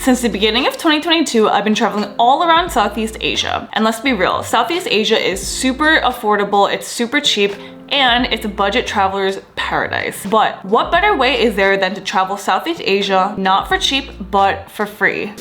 Since the beginning of 2022, I've been traveling all around Southeast Asia. And let's be real, Southeast Asia is super affordable, it's super cheap, and it's a budget traveler's paradise. But what better way is there than to travel Southeast Asia, not for cheap, but for free?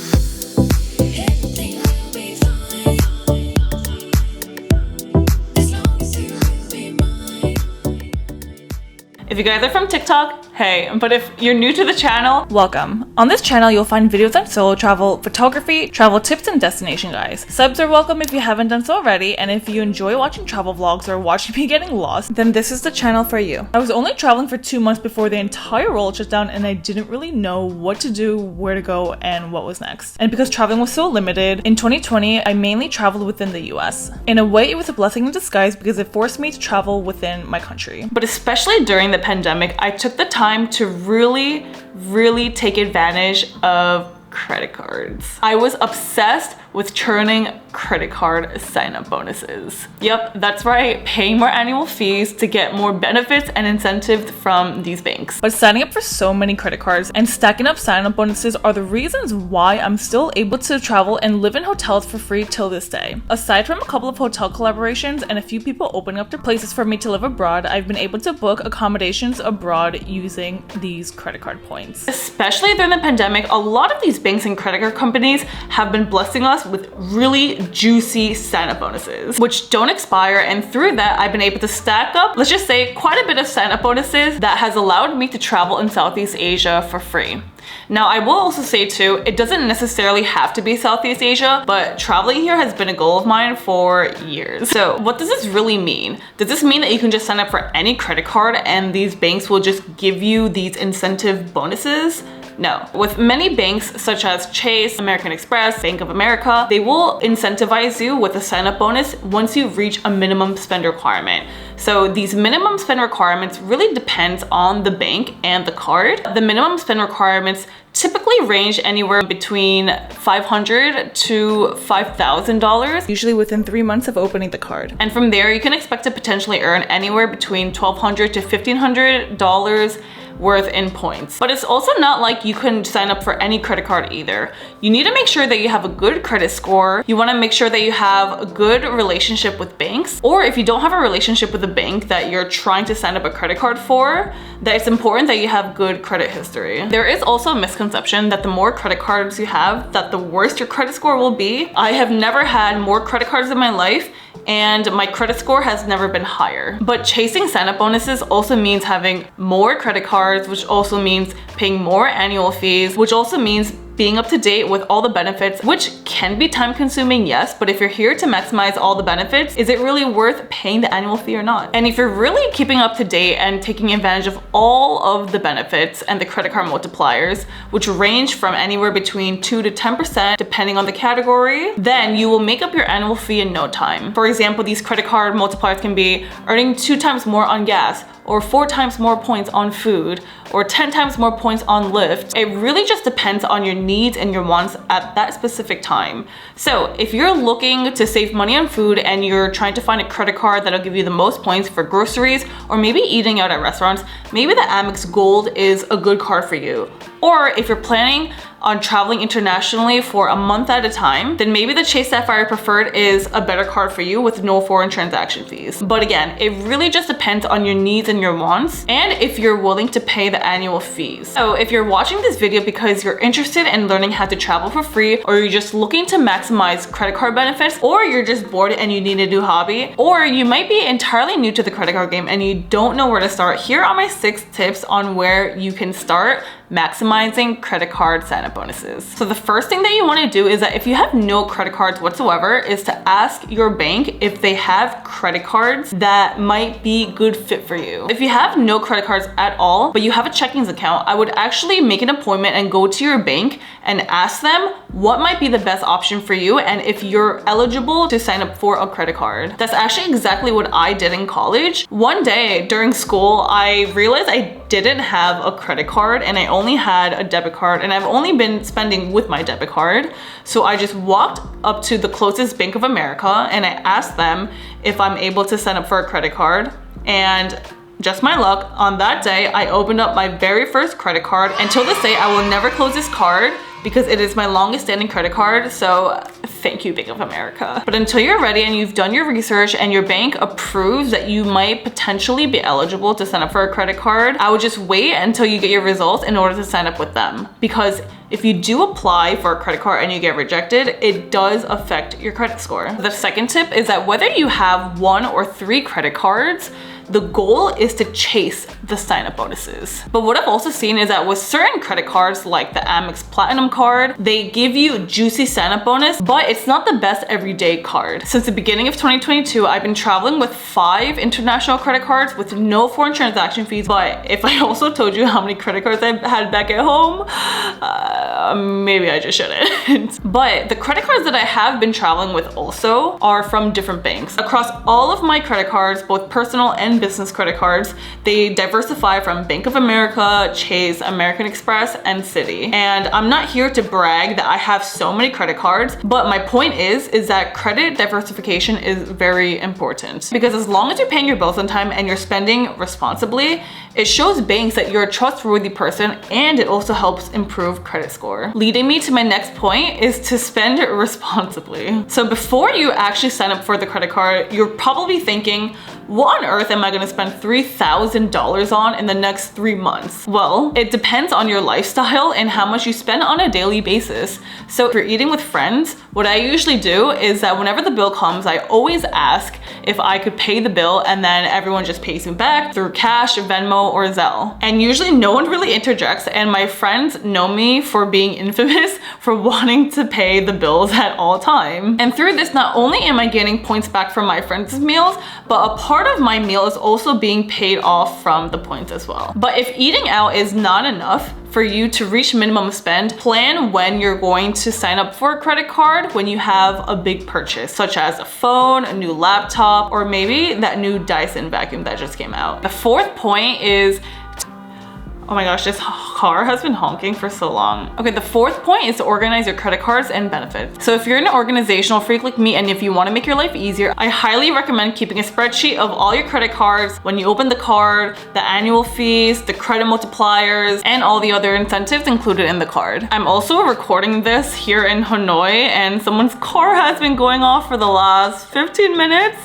If you guys are from TikTok, hey, but if you're new to the channel, welcome. On this channel, you'll find videos on solo travel, photography, travel tips, and destination guides. Subs are welcome if you haven't done so already, and if you enjoy watching travel vlogs or watching me getting lost, then this is the channel for you. I was only traveling for 2 months before the entire world shut down, and I didn't really know what to do, where to go, and what was next. And because traveling was so limited, in 2020, I mainly traveled within the US. In a way, it was a blessing in disguise because it forced me to travel within my country. But especially during the pandemic, I took the time to really take advantage of credit cards. I was obsessed with churning credit card sign-up bonuses. Yep, that's right, paying more annual fees to get more benefits and incentives from these banks. But signing up for so many credit cards and stacking up sign-up bonuses are the reasons why I'm still able to travel and live in hotels for free till this day. Aside from a couple of hotel collaborations and a few people opening up their places for me to live abroad, I've been able to book accommodations abroad using these credit card points. Especially during the pandemic, a lot of these banks and credit card companies have been blessing us with really juicy sign-up bonuses, which don't expire, and through that, I've been able to stack up, let's just say, quite a bit of sign-up bonuses that has allowed me to travel in Southeast Asia for free. Now, I will also say too, it doesn't necessarily have to be Southeast Asia, but traveling here has been a goal of mine for years. So what does this really mean? Does this mean that you can just sign up for any credit card and these banks will just give you these incentive bonuses? No. With many banks such as Chase, American Express, Bank of America, they will incentivize you with a sign-up bonus once you reach a minimum spend requirement. So these minimum spend requirements really depends on the bank and the card. The minimum spend requirements typically range anywhere between $500 to $5,000, usually within 3 months of opening the card. And from there, you can expect to potentially earn anywhere between $1,200 to $1,500 worth in points. But it's also not like you can sign up for any credit card either. You need to make sure that you have a good credit score. You want to make sure that you have a good relationship with banks, or if you don't have a relationship with a bank that you're trying to sign up a credit card for, that it's important that you have good credit history. There is also a misconception that the more credit cards you have, that the worse your credit score will be. I have never had more credit cards in my life, and my credit score has never been higher. But chasing sign-up bonuses also means having more credit cards, which also means paying more annual fees, which also means being up to date with all the benefits, which can be time consuming, yes, but if you're here to maximize all the benefits, is it really worth paying the annual fee or not? And if you're really keeping up to date and taking advantage of all of the benefits and the credit card multipliers, which range from anywhere between 2 to 10% depending on the category, then you will make up your annual fee in no time. For example, these credit card multipliers can be earning 2 times more on gas, or 4 times more points on food, or 10 times more points on Lyft. It really just depends on your needs and your wants at that specific time. So if you're looking to save money on food and you're trying to find a credit card that'll give you the most points for groceries, or maybe eating out at restaurants, maybe the Amex Gold is a good card for you. Or if you're planning on traveling internationally for a month at a time, then maybe the Chase Sapphire Preferred is a better card for you with no foreign transaction fees. But again, it really just depends on your needs and your wants, and if you're willing to pay the annual fees. So if you're watching this video because you're interested in learning how to travel for free, or you're just looking to maximize credit card benefits, or you're just bored and you need a new hobby, or you might be entirely new to the credit card game and you don't know where to start, here are my 6 tips on where you can start maximizing credit card sign-up bonuses. So the first thing that you want to do is that if you have no credit cards whatsoever, is to ask your bank if they have credit cards that might be good fit for you. If you have no credit cards at all, but you have a checkings account, I would actually make an appointment and go to your bank and ask them what might be the best option for you and if you're eligible to sign up for a credit card. That's actually exactly what I did in college. One day during school, I realized I didn't have a credit card and I only had a debit card, and I've only been spending with my debit card. So I just walked up to the closest Bank of America and I asked them if I'm able to sign up for a credit card, and just my luck, on that day, I opened up my very first credit card, and till this day, I will never close this card because it is my longest standing credit card, so thank you, Bank of America. But until you're ready and you've done your research and your bank approves that you might potentially be eligible to sign up for a credit card, I would just wait until you get your results in order to sign up with them. Because if you do apply for a credit card and you get rejected, it does affect your credit score. The second tip is that whether you have 1 or 3 credit cards, the goal is to chase the sign-up bonuses. But what I've also seen is that with certain credit cards like the Amex Platinum card, they give you juicy sign-up bonus, but it's not the best everyday card. Since the beginning of 2022, I've been traveling with 5 international credit cards with no foreign transaction fees. But if I also told you how many credit cards I had back at home, maybe I just shouldn't. But the credit cards that I have been traveling with also are from different banks. Across all of my credit cards, both personal and business credit cards, they diversify from Bank of America, Chase, American Express, and Citi. And I'm not here to brag that I have so many credit cards, but my point is that credit diversification is very important. Because as long as you're paying your bills on time and you're spending responsibly, it shows banks that you're a trustworthy person, and it also helps improve credit score. Leading me to my next point is to spend responsibly. So before you actually sign up for the credit card, you're probably thinking, what on earth am I gonna spend $3,000 on in the next 3 months? Well, it depends on your lifestyle and how much you spend on a daily basis. So if you're eating with friends, what I usually do is that whenever the bill comes, I always ask if I could pay the bill, and then everyone just pays me back through cash, Venmo, or Zelle. And usually no one really interjects, and my friends know me for being infamous for wanting to pay the bills at all time. And through this, not only am I getting points back from my friends' meals, but a part of my meal is also being paid off from the points as well. But if eating out is not enough for you to reach minimum spend, plan when you're going to sign up for a credit card when you have a big purchase, such as a phone, a new laptop, or maybe that new Dyson vacuum that just came out. The fourth point is, oh my gosh, this car has been honking for so long. Okay, the fourth point is to organize your credit cards and benefits. So if you're an organizational freak like me, and if you want to make your life easier, I highly recommend keeping a spreadsheet of all your credit cards, when you open the card, the annual fees, the credit multipliers, and all the other incentives included in the card. I'm also recording this here in Hanoi, and someone's car has been going off for the last 15 minutes.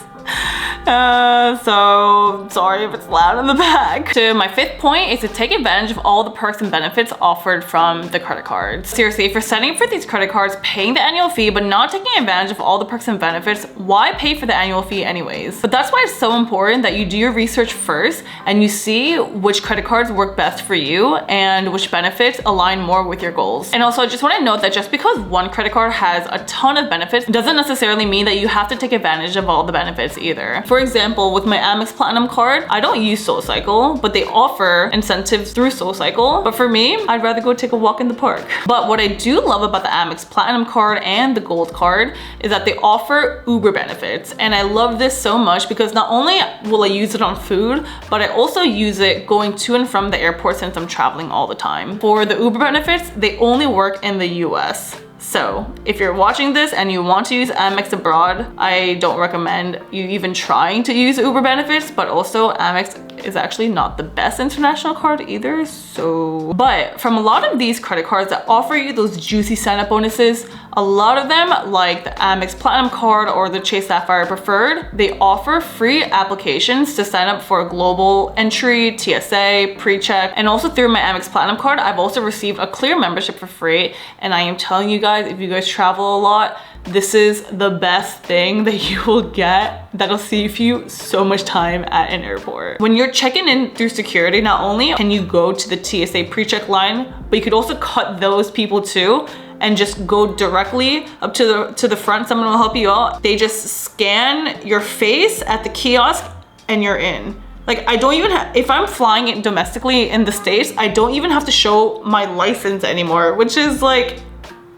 So sorry if it's loud in the back. So my fifth point is to take advantage of all the perks and benefits offered from the credit cards. Seriously, if you're signing up for these credit cards, paying the annual fee, but not taking advantage of all the perks and benefits, why pay for the annual fee anyways? But that's why it's so important that you do your research first and you see which credit cards work best for you and which benefits align more with your goals. And also, I just want to note that just because one credit card has a ton of benefits doesn't necessarily mean that you have to take advantage of all the benefits either. For example, with my Amex Platinum card, I don't use SoulCycle, but they offer incentives through SoulCycle. But for me, I'd rather go take a walk in the park. But what I do love about the Amex Platinum card and the Gold card is that they offer Uber benefits. And I love this so much because not only will I use it on food, but I also use it going to and from the airport since I'm traveling all the time. For the Uber benefits, they only work in the US. So if you're watching this and you want to use Amex abroad, I don't recommend you even trying to use Uber benefits, but also Amex is actually not the best international card either. So, but from a lot of these credit cards that offer you those juicy sign-up bonuses, a lot of them, like the Amex Platinum card or the Chase Sapphire Preferred, they offer free applications to sign up for a global entry, TSA, pre-check, and also through my Amex Platinum card, I've also received a clear membership for free. And I am telling you guys, if you guys travel a lot, this is the best thing that you will get that'll save you so much time at an airport. When you're checking in through security, not only can you go to the TSA pre-check line, but you could also cut those people too and just go directly up to the front. Someone will help you out. They just scan your face at the kiosk and you're in. Like, I don't even have, if I'm flying it domestically in the States, I don't even have to show my license anymore, which is like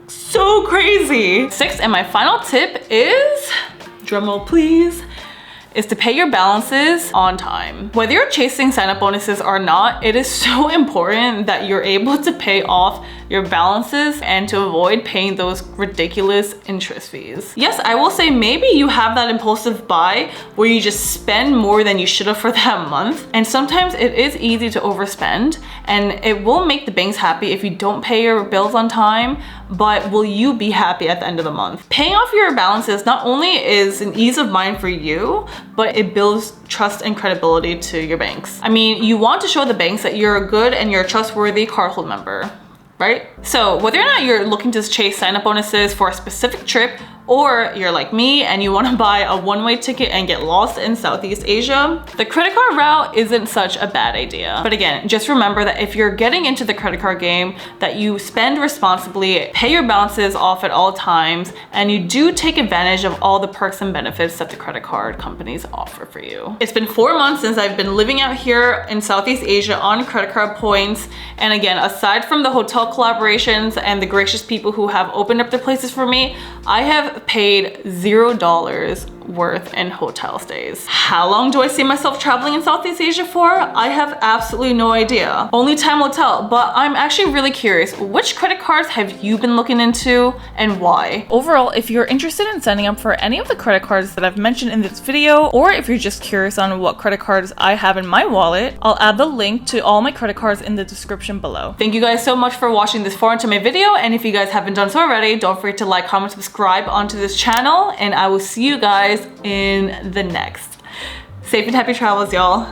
so crazy. Sixth and my final tip is, drumroll please, is to pay your balances on time. Whether you're chasing sign-up bonuses or not, it is so important that you're able to pay off your balances and to avoid paying those ridiculous interest fees. Yes, I will say maybe you have that impulsive buy where you just spend more than you should have for that month. And sometimes it is easy to overspend, and it will make the banks happy if you don't pay your bills on time, but will you be happy at the end of the month? Paying off your balances not only is an ease of mind for you, but it builds trust and credibility to your banks. I mean, you want to show the banks that you're a good and you're a trustworthy cardholder member, right? So whether or not you're looking to chase sign-up bonuses for a specific trip, or you're like me and you want to buy a one-way ticket and get lost in Southeast Asia, the credit card route isn't such a bad idea. But again, just remember that if you're getting into the credit card game, that you spend responsibly, pay your balances off at all times, and you do take advantage of all the perks and benefits that the credit card companies offer for you. It's been 4 months since I've been living out here in Southeast Asia on credit card points. And again, aside from the hotel collaborations and the gracious people who have opened up their places for me, I have paid $0 worth in hotel stays. How long do I see myself traveling in Southeast Asia for? I have absolutely no idea. Only time will tell, but I'm actually really curious, which credit cards have you been looking into and why? Overall, if you're interested in signing up for any of the credit cards that I've mentioned in this video, or if you're just curious on what credit cards I have in my wallet, I'll add the link to all my credit cards in the description below. Thank you guys so much for watching this far into my video, and if you guys haven't done so already, don't forget to like, comment, subscribe onto this channel, and I will see you guys in the next. Safe and happy travels, y'all.